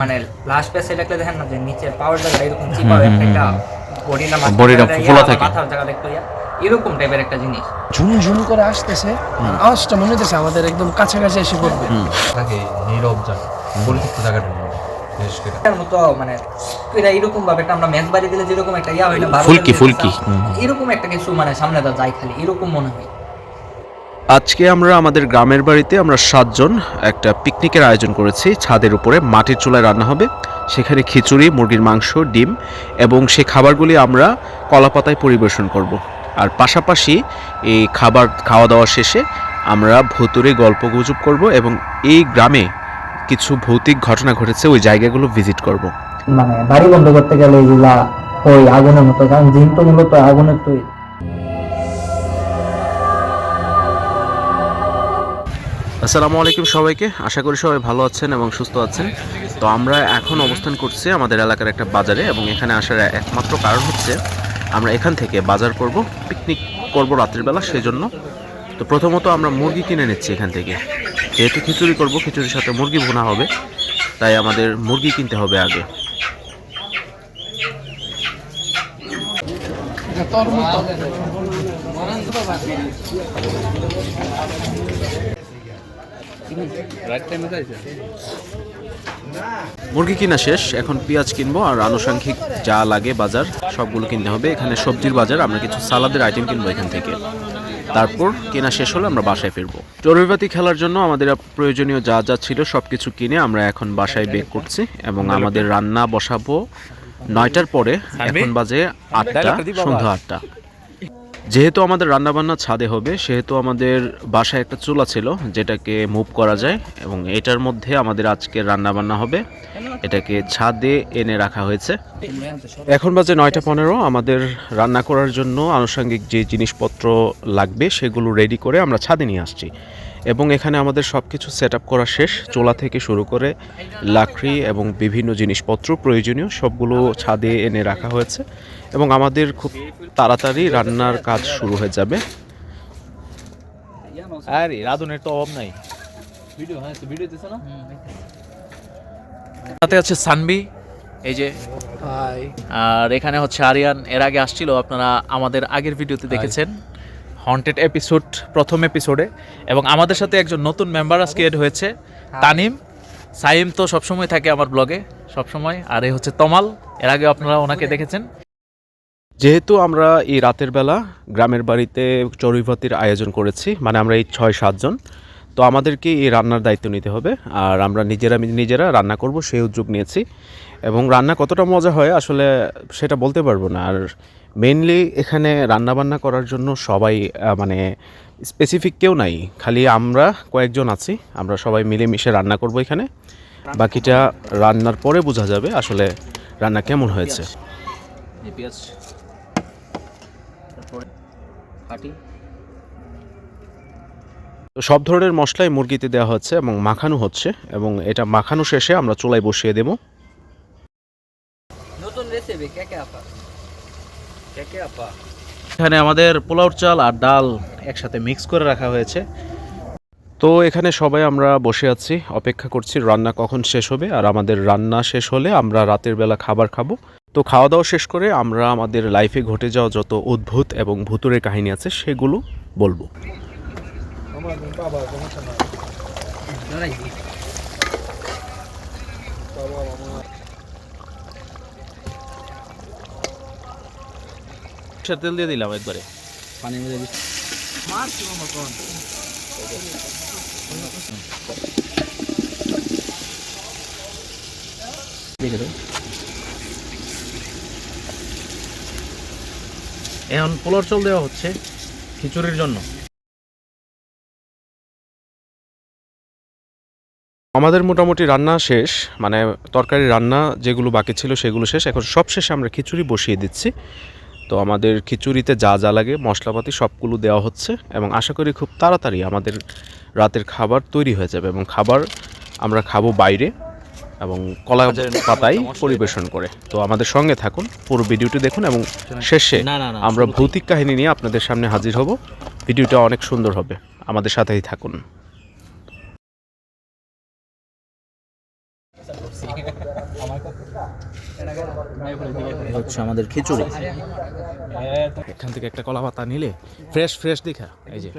মানে লাস্ট পেসে দেখলে দেখেন না যে নিচের পাওয়ার জায়গা এরকম চিপা একটা বডিটা ফোলা থাকে, মাথার জায়গাটা একটু এরকম টাইপের একটা জিনিস ঝুম ঝুম করে আসতেছে, আওয়াজটা মনে হচ্ছে আমাদের একদম কাছাকাছি এসে পড়বে। থাকে নীরব জায়গা, পরিচিত জায়গাটা বিশেষ করে এর মতো মানে এটা এরকম ভাবে একটা আমরা ম্যাচ বাড়ি দিলে যেরকম একটা ইয়া হয় না ফুলকি এরকম একটা কিছু মানে সামনে দা যায় খালি এরকম মনে হয়। আজকে আমরা আমাদের গ্রামের বাড়িতে আমরা 7 জন একটা পিকনিকের আয়োজন করেছি। ছাদের উপরে মাটির চুলায় রান্না হবে, সেখানে খিচুড়ি, মুরগির মাংস, ডিম এবং সেই খাবারগুলি আমরা কলাপাতায় পরিবেশন করব। আর পাশাপাশি এই খাবার খাওয়া দাওয়া শেষে আমরা ভুতুড়ে গল্পগুজব করব এবং এই গ্রামে কিছু ভৌতিক ঘটনা ঘটেছে ওই জায়গাগুলো ভিজিট করব। মানে বাড়ি বন্ধ করতে গেলে এগুলা ওই আগুনের মতো, কারণ জিন তো মূলত আগুনের তৈরি। আসসালামু আলাইকুম সবাইকে, আশা করি সবাই ভালো আছেন এবং সুস্থ আছেন। তো আমরা এখন অবস্থান করছি আমাদের এলাকার একটা বাজারে এবং এখানে আসার একমাত্র কারণ হচ্ছে আমরা এখান থেকে বাজার করব, পিকনিক করব রাতের বেলা, সেই জন্য। তো প্রথমত আমরা মুরগি কিনে নিচ্ছি এখান থেকে, যেহেতু খিচুড়ি করব, খিচুড়ির সাথে মুরগি ভুনা হবে, তাই আমাদের মুরগি কিনতে হবে আগে। মুরগি কিনা শেষ, এখন পেঁয়াজ কিনবো আর আনুষঙ্গিক যা লাগে বাজার সবগুলো কিনতে হবে। এখানে সবজির বাজার, আমরা কিছু সালাদের আইটেম কিনবো এখান থেকে। তারপর কেনা শেষ হলে আমরা বাসায় ফিরবো। চড়ুইভাতি খেলার জন্য আমাদের প্রয়োজনীয় যা যা ছিল সব কিছু কিনে আমরা এখন বাসায় বেক করছি এবং আমাদের রান্না বসাবো 9টার পরে। এখন বাজে 8টা, সন্ধ্যা 8টা। যেহেতু আমাদের রান্নাবান্না ছাদে হবে, সেহেতু আমাদের বাসায় একটা চুলা ছিল যেটাকে মুভ করা যায় এবং এটার মধ্যে আমাদের আজকের রান্নাবান্না হবে। এটাকে ছাদে এনে রাখা হয়েছে। এখন বাজে 9টা 15। আমাদের রান্না করার জন্য আনুষঙ্গিক যে জিনিসপত্র লাগবে সেগুলো রেডি করে আমরা ছাদে নিয়ে আসছি এবং এখানে আমাদের সব কিছু সেট আপ করা শেষ। চুলা থেকে শুরু করে লাকড়ি এবং বিভিন্ন জিনিসপত্র প্রয়োজনীয় সবগুলো ছাদে এনে রাখা হয়েছে এবং আমাদের খুব তাড়াতাড়ি রান্নার কাজ শুরু হয়ে যাবে। আরে রাধুনের তো অভাব নাই। ভিডিও ভিডিও দিছ না? সাথে আছে সানবি, এই যে, আর এখানে হচ্ছে আরিয়ান। এর আগে আসছিল, আপনারা আমাদের আগের ভিডিওতে দেখেছেন হন্টেড এপিসোড, প্রথম এপিসোডে। এবং আমাদের সাথে একজন নতুন মেম্বার আজকে এড হয়েছে, তানিম। সাইম তো সবসময় থাকে আমার ব্লগে সবসময়, আর এই হচ্ছে তমাল, এর আগে আপনারা ওনাকে দেখেছেন। যেহেতু আমরা এই রাতের বেলা গ্রামের বাড়িতে চড়ুইভাতির আয়োজন করেছি, মানে আমরা এই 6-7 জন, তো আমাদেরকে এই রান্নার দায়িত্ব নিতে হবে আর আমরা নিজেরা রান্না করব সেই উদ্যোগ নিয়েছি। এবং রান্না কতটা মজা হয় আসলে সেটা বলতে পারবো না। আর মেইনলি এখানে রান্নাবান্না করার জন্য সবাই মানে স্পেসিফিক কেউ নাই, খালি আমরা কয়েকজন আছি। আমরা সবাই মিলেমিশে রান্না করব এখানে, বাকিটা রান্নার পরে বোঝা যাবে আসলে রান্না কেমন হয়েছে। তো সব ধরনের মশলাই মুরগিতে দেওয়া হচ্ছে এবং মাখানো হচ্ছে এবং এটা মাখানো শেষে আমরা চুলায় বসিয়ে দেব। নতুন রেসিপি কে আপা এখানে আমাদের পোলাওর চাল আর ডাল একসাথে মিক্স করে রাখা হয়েছে। তো এখানে সবাই আমরা বসে আছি, অপেক্ষা করছি রান্না কখন শেষ হবে। আর আমাদের রান্না শেষ হলে আমরা রাতের বেলা খাবার খাবো। তো খাওয়া দাওয়া শেষ করে আমরা আমাদের লাইফে ঘটে যাওয়া যত অদ্ভুত এবং ভুতুড়ের কাহিনী আছে সেগুলো বলবো। তেল দিয়ে দিলাম একবারে পানির মধ্যে। এখন পোলার চাল দেওয়া হচ্ছে খিচুড়ির জন্য। আমাদের মোটামুটি রান্না শেষ, মানে তরকারি রান্না যেগুলো বাকি ছিল সেগুলো শেষ। এখন সব শেষে আমরা খিচুড়ি বসিয়ে দিচ্ছি। তো আমাদের খিচুড়িতে যা যা লাগে মশলাপাতি সবগুলো দেওয়া হচ্ছে এবং আশা করি খুব তাড়াতাড়ি আমাদের রাতের খাবার তৈরি হয়ে যাবে এবং খাবার আমরা খাবো বাইরে এবং কলা পাতায় পরিবেশন করে। তো আমাদের সঙ্গে থাকুন, পুরো ভিডিওটি দেখুন এবং শেষে আমরা ভৌতিক কাহিনী নিয়ে আপনাদের সামনে হাজির হব। ভিডিওটা অনেক সুন্দর হবে, আমাদের সাথেই থাকুন। এই হচ্ছে আমাদের খিচুড়ি। এখান থেকে একটা কলা পাতা নিলে ফ্রেশ ফ্রেশ দেখা, এই যে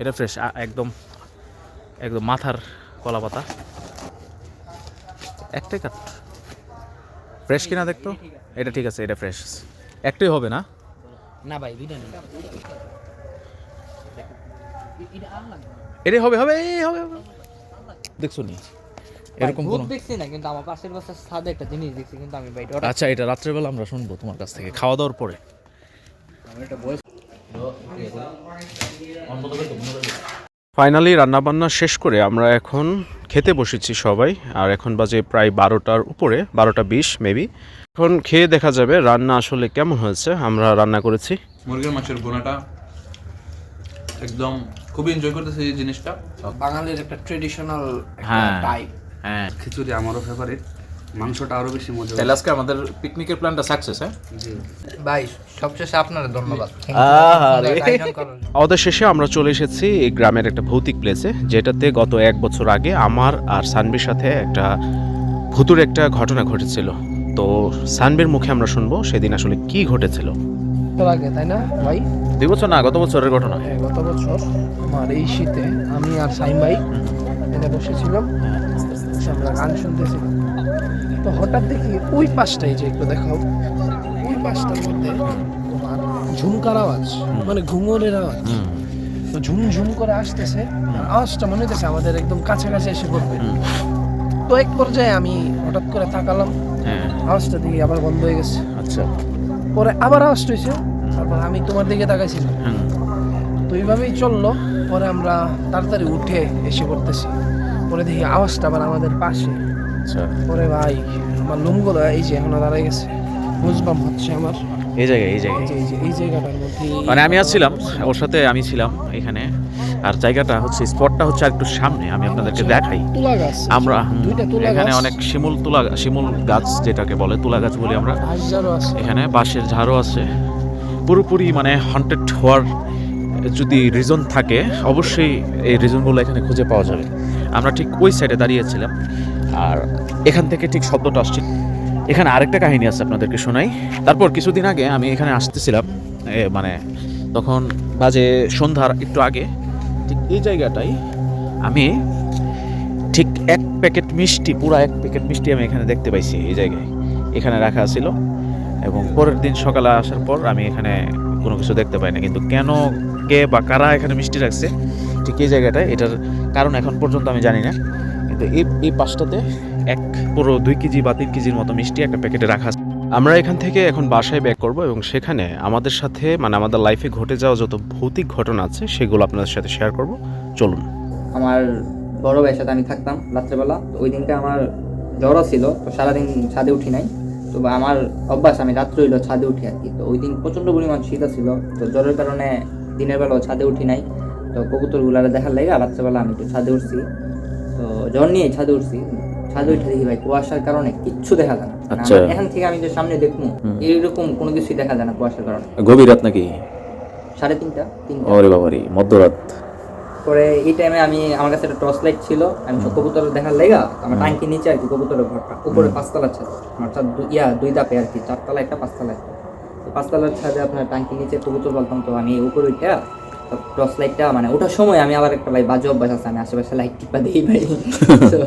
এটা ফ্রেশ, একদম একদম মাথার কলা পাতা। একটাই কাট, ফ্রেশ কিনা দেখতো। এটা ঠিক আছে, এটা ফ্রেশ। একটাই হবে না? না ভাই, দুইটা নেই। এটাই হবে, হবে, এই হবে, হবে। দেখছো নি এরকম ভূত কোনো? দেখছি না, কিন্তু আমার পাশের বাসার ছাদে একটা জিনিস দেখছি, কিন্তু আমি ভাই আচ্ছা, এটা রাত্রেবেলা আমরা শুনবো তোমার কাছ থেকে খাওয়া দাওয়ার পরে। ফাইনালি রান্নাবান্না শেষ করে আমরা এখন খেতে বসেছি সবাই। আর এখন বাজে প্রায় 12টার উপরে, 12টা 20 মেবি। এখন খেয়ে দেখা যাবে রান্না আসলে কেমন হয়েছে। আমরা রান্না করেছি মুরগির মাংসের ভুনাটা, একদম খুবই এনজয় করতেছি এই জিনিসটা। বাঙালির একটা ট্রেডিশনাল হ্যাঁ। টাইপ। হ্যাঁ, খিচুড়ি আমারও ফেভারিট, মাংসটা আরো বেশি মজা। তাহলে আজকে আমাদের পিকনিকের প্ল্যানটা সাকসেস। হ্যাঁ, ভাই সবশেষে আপনার ধন্যবাদ। আমাদের শেষে আমরা চলে এসেছি এই গ্রামের একটা ভৌতিক প্লেসে, যেটাতে গত 1 বছর আগে আমার আর সানবির সাথে একটা ভুতুর একটা ঘটনা ঘটেছিল। তো সানবির মুখে আমরা শুনবো সেদিন আসলে কি ঘটেছিল। তো লাগে তাই না ভাই? 2 বছর না, গত বছরের ঘটনা। হ্যাঁ, গত বছর আমার এই শীতে আমি আর সাইম ভাই এনে বসেছিলাম, আমরা গান শুনতেছিলাম। তো হঠাৎ দেখি ওই পাশটাই, যে একটু দেখাও, ওই পাশটার মধ্যে তোমার ঝুমকার আওয়াজ, মানে ঘুঙুরের আওয়াজ। তো ঝুম ঝুম করে আসতেছে, আর আওয়াজটা মনে হইতেছে আমাদের একদম কাছাকাছি এসে পড়বে। তো এক পর্যায়ে আমি হঠাৎ করে তাকালাম, হ্যাঁ, আওয়াজটা দিকে আবার বন্ধ হয়ে গেছে। আচ্ছা। পরে আবার আওয়াজটা হয়েছে, তারপর আমি তোমার দিকে তাকাইছিলাম। তো এইভাবেই চললো। পরে আমরা তাড়াতাড়ি উঠে এসে পড়তেছি। পরে দেখি আওয়াজটা আবার আমাদের পাশে। আচ্ছা, পরে ভাই আমার লোমগুলো এই যে এখনো দাঁড়াই গেছে, বুঝবাম হচ্ছে আমার। এই জায়গায়, এই জায়গায় এই জায়গাটার মধ্যে মানে আমি আসছিলাম ওর সাথে, আমি ছিলাম এখানে। আর জায়গাটা হচ্ছে, স্পটটা হচ্ছে আর একটু সামনে, আমি আপনাদেরকে দেখাই। তুলা গাছ, আমরা দুইটা তুলা এখানে গাছ। অনেক শিমুল গাছ, যেটাকে বলে তুলা গাছ বলি আমরা। হাজারও আছে। এখানে বাঁশের ঝাড়ও আছে। পুরোপুরি মানে হন্টেড হওয়ার যদি রিজন থাকে, অবশ্যই এই রিজনগুলো এখানে খুঁজে পাওয়া যাবে। আমরা ঠিক ওই সাইডে দাঁড়িয়েছিলাম, আর এখান থেকে ঠিক শব্দটা আসছে। এখানে আরেকটা কাহিনী আছে, আপনাদেরকে শোনাই। তারপর কিছুদিন আগে আমি এখানে আসতেছিলাম, মানে তখন বাজে সন্ধ্যার একটু আগে, ঠিক এই জায়গাটাই আমি ঠিক 1 প্যাকেট মিষ্টি, পুরো 1 প্যাকেট মিষ্টি আমি এখানে দেখতে পাইছি। এই জায়গায় এখানে রাখা ছিল, এবং পরের দিন সকালে আসার পর আমি এখানে কোনো কিছু দেখতে পাই না। কিন্তু কেন, কে বা কারা এখানে মিষ্টি রাখছে ঠিক এই জায়গাটায়, এটার কারণ এখন পর্যন্ত আমি জানি না। কিন্তু এই পাশটাতে পুরো 2 কেজি বা 3 কেজির মতো মিষ্টি একটা প্যাকেটে রাখা আছে। আমরা এখান থেকে এখন বাসায় ব্যাক করব, এবং সেখানে আমাদের সাথে মানে আমাদের লাইফে ঘটে যাওয়া যত ভৌতিক ঘটনা আছে সেগুলো আপনাদের সাথে শেয়ার করব। চলুন। আমার বড় ভাইয়ের সাথে আমি থাকতাম রাত্রেবেলা। তো ওই দিনটা আমার জ্বরও ছিল, তো সারাদিন ছাদে উঠি নাই। তো আমার অভ্যাস, আমি রাত্রে হইলো ছাদে উঠি আর কি। তো ওই দিন প্রচণ্ড পরিমাণ শীত ছিল, তো জ্বরের কারণে দিনের বেলাও ছাদে উঠি নাই। তো কবুতরগুলারে দেখার লাগে রাত্রেবেলা আমি একটু ছাদে উঠছি। তো জ্বর নিয়ে ছাদে উঠছি, ছাদে উঠে দেখি ভাই কুয়াশার কারণে কিচ্ছু দেখা যায় না। মানে আচ্ছা। আমার এখান থেকে আমি যে সামনে দেখবো এইরকম কোনো কিছুই দেখা যায় না কুয়াশার কারণে। গভীর রাত নাকি? 3:30 ওরে বাবারে, মধ্যরাত। পরে এই টাইমে আমার কাছে একটা টর্চ লাইট ছিল, আমি সব কবুতর দেখার লেগা আমার ট্যাঙ্কির নিচে আর কি কবুতরের ঘরটা, উপরে 5তলার ছাদ, আমার ছাদ 2 ধাপে আর কি, 4তলা একটা 5তলা একটা। তো 5তলার ছাদে আপনার ট্যাঙ্কির নিচে কবুতর বলতাম। তো আমি উপরে উঠে টর্চ লাইটটা, মানে ওঠার সময় আমি আবার একটা ভাই বাজে অভ্যাস আছে, আমি আশেপাশে লাইট টিপা দিই ভাই। তো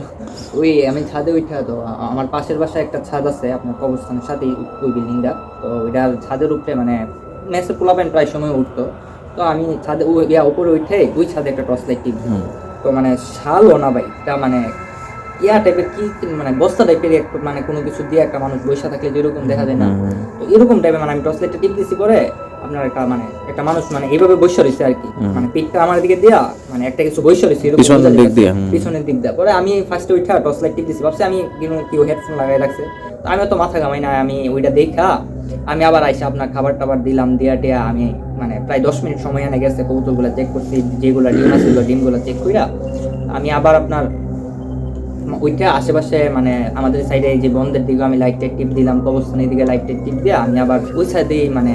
ওই আমি ছাদে উঠে, তো আমার পাশের বাসায় একটা ছাদ আছে আপনার কবরস্থানের সাথে, ওই বিল্ডিংটা। তো ওইটার ছাদের উপরে মানে মেসে পোলাপেন প্রায় সময় উঠতো। তো আমি ছাদে উপরে উঠে ওই ছাদে একটা টর্চ লাইট টিপ। তো মানে শালও না ভাই, এটা মানে টাইপের কি, মানে বস্তা টাইপের একটা, মানে কোনো কিছু দিয়ে একটা মানুষ বসে থাকলে যেরকম দেখা যায় না, তো এরকম টাইপের। মানে আমি টর্চ লাইটটা টিপ দিছি, পরে আপনার একটা মানুষ মানে এইভাবে বসে রয়েছে আর কি, মানে পিঠটা আমার দিকে দিয়া, মানে একটা কিছু বসে রয়েছে পিছনের দিক দিয়া। পরে আমি ফার্স্টে উঠা টর্চ লাইট টিপ দিছি, ভাবছি আমি কেউ হেডফোন লাগাই রাখছে। তো আমি তো মাথা ঘামাই না, আমি ওইটা দেখা আমি আবার আইসা আপনার খাবার টাবার দিলাম, দিয়া আমি মানে প্রায় 10 মিনিট সময় এনে গেছে, কবুতরগুলো চেক করছি, যেগুলো ডিম আছিল ডিমগুলো চেক কইরা আমি আবার আপনার ওইটা আশেপাশে মানে আমাদের সাইডে যে বন্ধের দিকে আমি লাইটের টিপ দিলাম, কবরস্থানের দিকে লাইটের টিপ দিয়ে আমি আবার ওই সাইডে মানে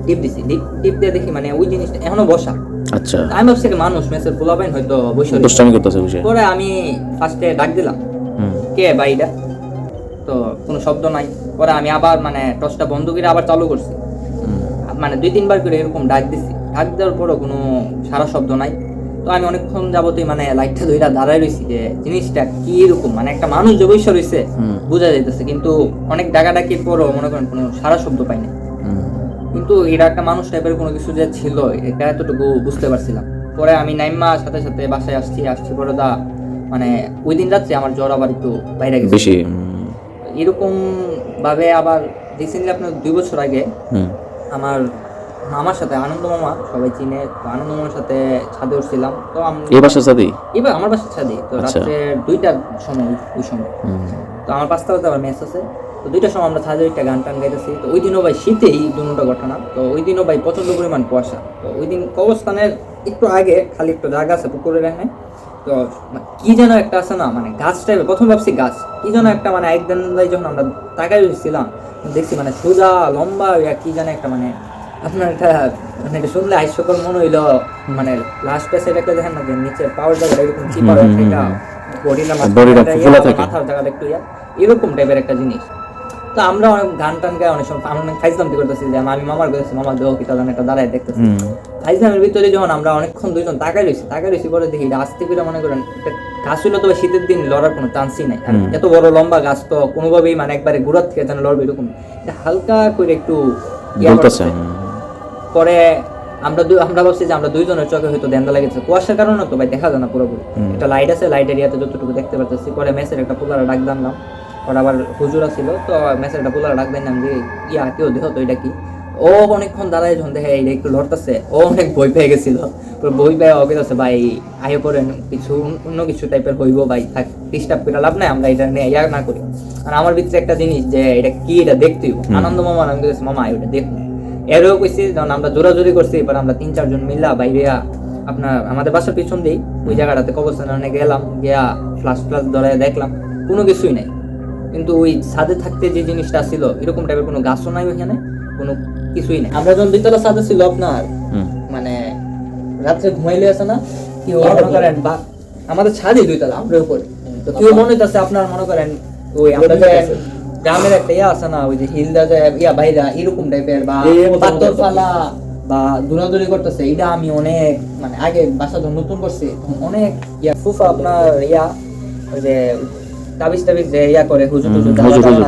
টিপ দিছি। টিপ দিয়ে দেখি মানে ওই জিনিসটা এখনো বসা। আচ্ছা, আমি ভাবছি মানুষ মেসের পোলাবেন হয়তো বসে। পরে আমি ফার্স্টে ডাক দিলাম, কে ভাইটা? তো কোনো শব্দ নাই। পরে আমি আবার মানে টর্চটা বন্ধ করে আবার চালু করছি, মানে 2-3 বার করে এরকম ডাক দিছি, ডাক দেওয়ার পরও কোনো সারা শব্দ নাই। তো আমি অনেকক্ষণ যাবতই মানে লাইটটা ধইরা দাঁড়ায় রইছি যে জিনিসটা কি এরকম, মানে একটা মানুষ যে বসে রইছে বোঝা যাইতেছে, কিন্তু অনেক ডাকাডাকির পরও মনে করেন কোনো সারা শব্দ পাইনি। কিন্তু এটা একটা মানুষ টাইপের কোনো কিছু যে ছিল এটা এতটুকু বুঝতে পারছিলাম। পরে আমি নাইমা সাথে সাথে বাসায় আসছি পরে মানে ওই দিন রাত্রে আমার জ্বর আবার একটু বাইরে গেছে বেশি। এরকম ভাবে। আবার রিসেন্টলি আপনার 2 বছর আগে আমার মামার সাথে, আনন্দ মামা সবাই চিনে, তো আনন্দ মামার সাথে ছাদে উঠছিলাম। তো এই বাসার সাথে এবার আমার বাসার ছাদে, তো আচ্ছা। রাত্রে 2টার সময়, ওই সময় তো আমার 5তলাতে আবার মেস আছে। তো 2টার সময় আমরা ছাদে একটা গান টান গাইতেছি। তো ওই দিনও ভাই শীতেই দুটো ঘটনা। তো ওই দিনও ভাই প্রচন্ড পরিমাণ কুয়াশা। তো ওই দিন কবরস্থানের একটু আগে খালি একটু জায়গা আছে পুকুরের এখানে, তো কি যেন একটা আছে না, মানে গাছ টাইপের, প্রথম ভাবছি গাছ, কি যেন একটা মানে একদিন যখন আমরা তাকাই ছিলাম দেখছি মানে সোজা লম্বা কি যেন একটা, মানে আপনার এটা মানে এটা শুনলে হাস্যকর মনে হইলো। মানে লাস্ট পেসে একটা দেখেন না যে নিচের পাওয়ার জায়গাটা এরকম চিপা একটা বডিটা মাথার জায়গাটা একটু এরকম টাইপের একটা জিনিস। তো আমরা অনেক গান টান গায়ে অনেক সময় আমরা ফাইজলাম করতেছি যে আমি মামার কাছে, মামার দেহ কি তাদের একটা দাঁড়ায় দেখতেছি। ফাইজলামের ভিতরে যখন আমরা অনেকক্ষণ দুইজন তাকাই রয়েছি পরে দেখি আস্তে করে মনে করেন একটা গাছ হইলো, তবে শীতের দিন লড়ার কোনো চান্সই নাই। আর এত বড় লম্বা গাছ তো কোনোভাবেই মানে একবারে গোড়ার থেকে যেন লড়বে এরকম হালকা করে একটু পরে আমরা ভাবছি যে আমরা দুইজনের চোখে হয়তো দেন্দা লেগেছে, কুয়াশার কারণে তো ভাই দেখা যায় না পুরোপুরি। একটা লাইট আছে, লাইট এরিয়াতে যতটুকু দেখতে পারতেছি। পরে মেসের একটা পোলারা ডাক দানলাম, ওরা আবার হুজুরা ছিল, তো মেসের একটা পোলারা ডাক দিলাম যে কেউ দেখো তো এটা কি। ও অনেকক্ষণ দাঁড়ায় যখন দেখে এটা একটু লড়তেছে, ও অনেক ভয় পেয়ে গেছিল। ভয় পেয়ে ওকে আছে ভাই আয় করেন কিছু অন্য কিছু টাইপের হইব ভাই, থাক ডিস্টার্ব করে লাভ নাই, আমরা এটা নিয়ে না করি। আর আমার ভিতরে একটা জিনিস যে এটা কি, এটা দেখতেই আনন্দ মামা আমি বলেছি মামা ওটা দেখুন। এরও কইছি যখন আমরা জোরাজোরি করছি, এবার আমরা 3-4 জন মিল্লা বাইরে আপনার আমাদের বাসার পিছন দিই ওই জায়গাটাতে কবরস্থানে গেলাম, গিয়া ফ্লাশ ধরে দেখলাম কোনো কিছুই নাই। কিন্তু ওই ছাদে থাকতে যে জিনিসটা ছিল এরকম টাইপের কোনো গাছও নাই ওইখানে, কোনো কিছুই নেই। আমরা যখন 2তলা ছাদে ছিল আপনার মানে রাত্রে ঘুমাইলে আছে না কি মনে করেন, বা আমাদের ছাদে 2তলা আমরা উপরে, তো কেউ মনে হইতেছে আপনার মনে করেন ওই আমরা যে গ্রামের একটা আছে না ওই যে হিলদা যায় বাইরা এরকম টাইপের, বা পাথর ফালা বা দৌড়াদৌড়ি করতেছে। এটা আমি অনেক মানে আগে বাসা যখন নতুন করছি অনেক ফুফা আপনার ওই যে তাবিজ যে করে হুজুর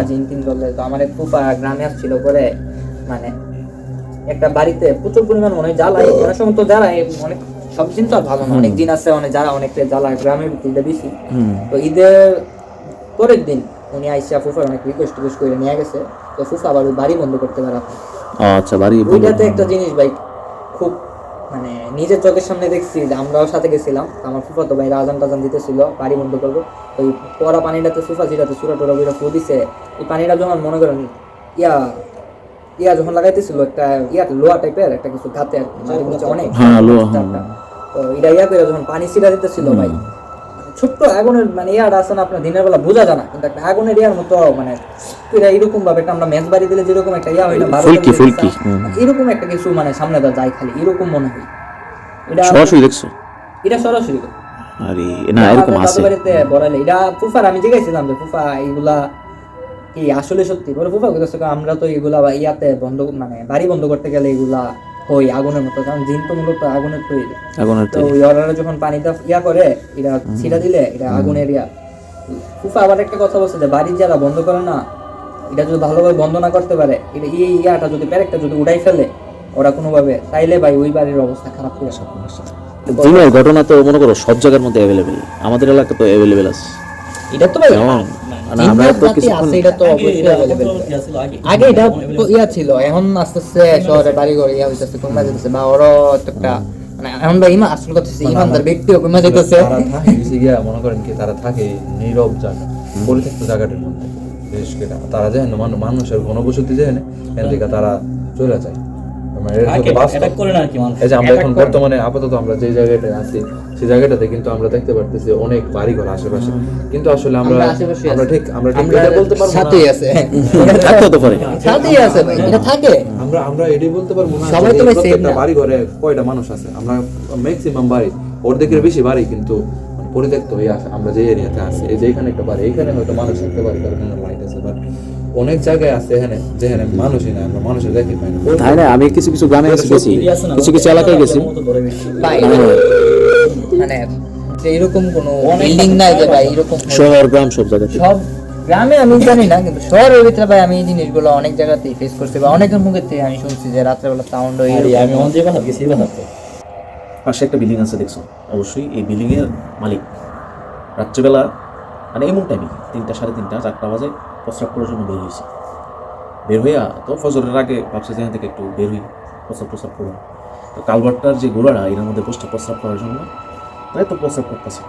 জিন টিন করলে, তো আমার এক ফুফা গ্রামে আসছিল করে মানে একটা বাড়িতে প্রচুর পরিমাণ মনে হয় জ্বালাই, অনেক সময় তো জ্বালাই অনেক সব দিন তো আর ভালো না, অনেক দিন আছে অনেক যারা অনেকটা জ্বালায় গ্রামের ভিতরে বেশি। তো ঈদের পরের দিন উনি আইসা ফুফার অনেক রিকোয়েস্ট করে নিয়ে গেছে। তো ফুফা আবার বাড়ি বন্ধ করতে পারে। আচ্ছা, বাড়ি ওইটাতে একটা জিনিস ভাই খুব মানে নিজের চোখের সামনে দেখছি যে আমরাও সাথে গেছিলাম, আমার ফুফা তো ভাই আজান টাজান দিতেছিল বাড়ি বন্ধ করবো। ওই পরা পানিটাতে ফুফা যেটাতে চূড়া টোড়া বইটা ফু দিছে, এই পানিটা যখন মনে করেন যখন লাগাইতেছিল একটা লোহা টাইপের একটা কিছু গাতে অনেক তো এটা করে যখন পানি ছিটা দিতেছিল ভাই, ছোট্ট আগুনের মানে আছে না আপনার দিনের বেলা বোঝা যায় না, কিন্তু একটা আগুনের মতো মানে এরকম ভাবে একটা আমরা মেজ বাড়ি দিলে যেরকম একটা হয় না এরকম একটা কিছু মানে সামনে যায় খালি এরকম মনে হয়। এটা সরাসরি দেখছো? এটা সরাসরি আরে না এরকম আছে বাড়িতে বড়াইলে এটা ফুফার আমি জিজ্ঞাসিলাম যে ফুফা এইগুলা কি আসলে সত্যি? বলে ফুফা কইতেছে আমরা তো এগুলা বন্ধ মানে বাড়ি বন্ধ করতে গেলে এগুলা ওই আগুনের মতো, কারণ জিন তো মূলত আগুনের তৈরি। তো ওই ওরা যখন পানিটা করে এটা ছিটা দিলে এটা আগুনের ফুফা আবার একটা কথা বলছে যে বাড়ি যারা বন্ধ করে না এটা যদি ভালোভাবে বন্ধ না করতে পারে, এটা ইয়াটা যদি প্যারেকটা যদি উড়াই ফেলে ওরা কোনোভাবে, তাইলে ভাই ওই বাড়ির অবস্থা খারাপ হয়ে যাবে। জিনের ঘটনা তো মনে করো সব জায়গার মধ্যে অ্যাভেলেবেল, আমাদের এলাকা তো অ্যাভেলেবেল আছে। এটা তো ভাই আমরা তো কিছু এটা তো অবশ্যই অ্যাভেলেবেল। আগে এটা ছিল, এখন আস্তে আস্তে শহরে বাড়ি ঘর হইতেছে কমে যেতেছে, বা ওরা একটা মানে এখন ভাই আসল কথা ইমানদার ব্যক্তিও কমে যেতেছে। মনে করেন কি তারা থাকে নীরব জায়গা, পরিত্যক্ত জায়গাটার মধ্যে, বিশেষ করে তারা যায় না মানুষের ঘনবসতি যায় না, এর দিকে তারা চলে যায়। আমরা এখন বর্তমানে আপাতত আমরা যে জায়গাটায় আছি সেই জায়গাটাতে কিন্তু আমরা দেখতে পারতেছি অনেক বাড়ি ঘর আশেপাশে, কিন্তু আসলে আমরা ঠিক এটা বলতে পারবো না সাথেই আছে সাথেই আছে ভাই, এটা থাকে আমরা এটাই বলতে পারবো না সবাই তো প্রত্যেকটা বাড়ি ঘরে কয়টা মানুষ আছে। আমরা ম্যাক্সিমাম বাড়ি অর্ধেকের বেশি বাড়ি কিন্তু পরিত্যক্ত হয়ে আছে। আমরা যে এরিয়াতে আছি এই যে এখানে একটা বাড়ি, এখানে হয়তো মানুষ থাকতে পারে, কারণ লাইট আছে, বাট অনেক জায়গায় আছে এখানে যেখানে মানুষই না, আমরা মানুষের দেখি পাই না। তাই না, আমি কিছু কিছু গ্রামে গেছি, কিছু কিছু এলাকায় গেছি। ভাই মানে এইরকম কোনো বিল্ডিং নাই যে ভাই এরকম শহর গ্রাম সব জায়গাতে। সব গ্রামে আমি জানি না, কিন্তু শহরের ভিতরে ভাই আমি এই জিনিসগুলো অনেক জায়গাতেই ফেস করছি বা অনেকের মুখের থেকে আমি শুনছি যে রাত্রেবেলা সাউন্ড হয় আমি অঞ্জে বানাব গেছি বানাতে পাশে একটা বিল্ডিং আছে দেখছো, অবশ্যই এই বিল্ডিং এর মালিক রাত্রেবেলা মানে এমন টাইমে 3টা, 3:30, 4টা বাজে প্রস্রাব করার জন্য বের হয়েছে। বের হইয়া তো ফজরের আগে ভাবছে যেখান থেকে একটু বের হই, প্রস্রাব করুন। তো কালভারটার যে গোড়াটা এর মধ্যে প্রস্রাব করার জন্য তাই তো প্রস্রাব করতেছে।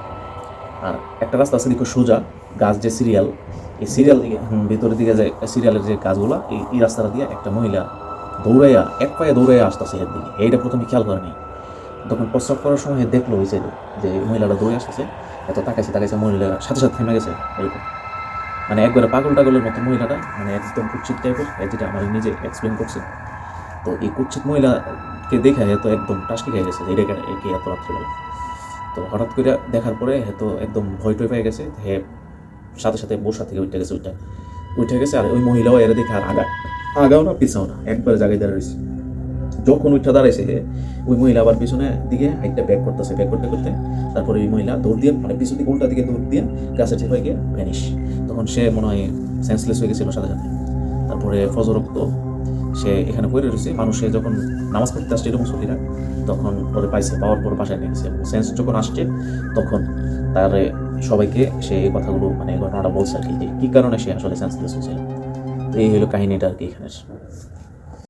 আর একটা রাস্তা আছে দেখো সোজা, গাছ যে সিরিয়াল, এই সিরিয়াল দিকে ভিতরের দিকে যায় সিরিয়ালের যে গাছগুলা, এই রাস্তাটা দিয়ে একটা মহিলা দৌড়াইয়া এক পায়ে দৌড়াইয়া আসতেছে এর দিকে। এইটা প্রথমে খেয়াল করেনি, তখন প্রস্রাব করার সময় দেখলো হয়েছে যে মহিলাটা দৌড়ে আসতেছে, এত তাকাইছে মহিলা সাথে সাথে থেমে গেছে। এরকম মানে একবারে পাগল টাগলের মতো মহিলাটা, মানে একদম কুচ্ছিত টাইপের, যেটা আমার নিজে এক্সপ্লেন করছে। তো এই কুচ্ছিত মহিলাকে দেখে তো একদম টাসকি খেয়ে গেছে যে এটা একে এত রাত্রিবেলা। তো হঠাৎ করে দেখার পরে হয়তো একদম ভয় টয় পেয়ে গেছে, হে সাথে সাথে বসা থেকে উঠে গেছে। আর ওই মহিলাও এরা দেখে আর আগাও না পিছাও না, একবারে জায়গায় দাঁড়িয়ে রয়েছে। যখন উঠে দাঁড়াইছে ওই মহিলা আবার পিছনের দিকে হাইটটা ব্যাক করতে করতে তারপরে ওই মহিলা দৌড় দিয়ে মানে পিছন দিকে উল্টা দিকে দৌড় দিয়ে গাছের ঠিক হয়ে গিয়ে ভ্যানিশ। তখন সে মনে হয় সেন্সলেস হয়ে গেছিল সাথে সাথে। তারপরে ফজর রক্ত সে এখানে পড়ে রয়েছে। মানুষে যখন নামাজ পড়তে আসছে এরকম মুসল্লিরা, তখন ওদের পাওয়ার পর বাসায় নিয়ে গেছে। সেন্স যখন আসছে তখন তার সবাইকে সে এই কথাগুলো মানে ঘটনাটা বলছে আর কি, যে কী কারণে সে আসলে সেন্সলেস হয়েছিল। এই হলো কাহিনীটা আর কি এখানে।